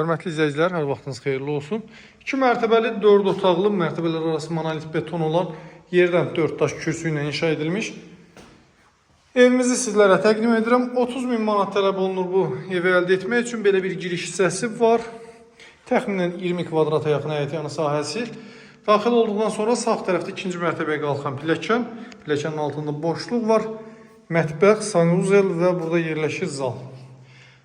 Hörmətli izləyicilər, hər vaxtınız xeyirli olsun. 2 mərtəbəli 4 otaqlı, mərtəbələr arası monolit beton olan yerdən 4 daş kürsü ilə inşa edilmiş evimizi sizlərə təqdim edirəm. 30.000 manat tələb olunur bu evi əldə etmək üçün. Belə bir giriş hissəsi var. Təxminən 20 kvadrata yaxın həyətyanı sahəsi. Daxil olduqdan sonra sağ tərəfdə ikinci mərtəbəyə qalxan pilləkən. Pilləkənin altında boşluq var. Mətbəx, sanuzel və burada yerləşir zal.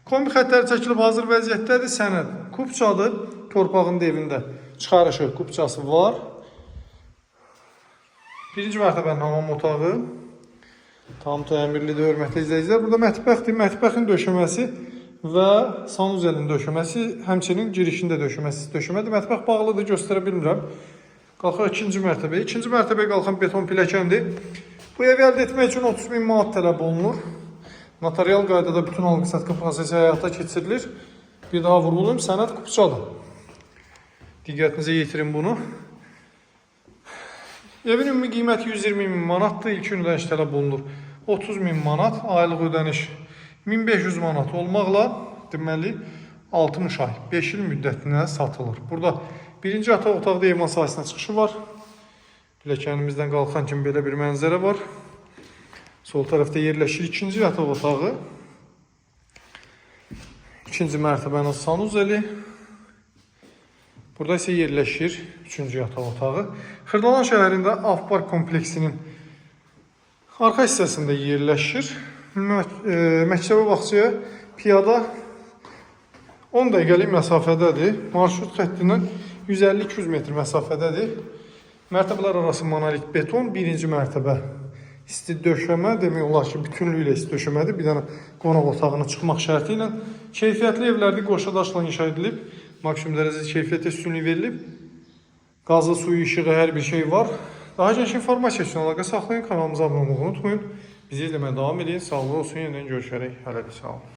Kombi xətləri çəkilib hazır vəziyyətdədir. Sənəd kupçadır. Torpağın evində çıxarışı kupçası var. Birinci mərtəbənin hamam otağı. Tam təmirlidir, hörmətli izləyicilər. Burada mətbəxdir. Mətbəxin döşəməsi və sanuzelin döşəməsi, həmçinin girişində döşəmədir. Mətbəx bağlıdır, göstərə bilmirəm. Qalxaq ikinci mərtəbəyə. İkinci mərtəbəyə qalxan beton pilləkəndir. Bu evi əldə etmək üçün 30.000 manat tələb olunur. Notarial qaydada bütün alqı-satqı prosesi həyata keçirilir. Bir daha vuruluyum, sənəd kupçadır. Diqqətinizə yetirin bunu. Evin ümumi qiyməti 120.000 manatdır. İlk ödəniş tələb olunur 30.000 manat. Aylıq ödəniş 1500 manat olmaqla deməli 60 ay, 5 il müddətinə satılır. Burada birinci yataq otaqda ev sahəsinə çıxışı var. Pilləkənimizdən qalxan kimi belə bir mənzərə var. Sol tərəfdə yerləşir ikinci yataq otağı. İkinci mərtəbənin sanuzeli. Burada isə yerləşir üçüncü yataq otağı. Xırdalan şəhərində Avpark kompleksinin arxa hissəsində yerləşir. Məktəbə bağçaya piyada 10 dəqiqəlik məsafədədir. Marşrut xəttindən 150-200 metr məsafədədir. Mərtəbələr arası monolit beton. Birinci mərtəbə isti döşəmə, demək olar ki, bütünlüyü ilə isti döşəmədir. Bir dənə qonaq otağına çıxmaq şərti ilə keyfiyyətli evlərdə qoşa daşla inşa edilib, maksimum dərəcədə keyfiyyət üstünlüyü verilib. Qazı, suyu, işığı, hər bir şey var. Daha geniş informasiya üçün əlaqə saxlayın, kanalımıza abunə olmağı unutmayın. Bizi izləməyə davam edin. Sağlıqlı olsun, yenidən görüşərək. Hələlik, sağ olun.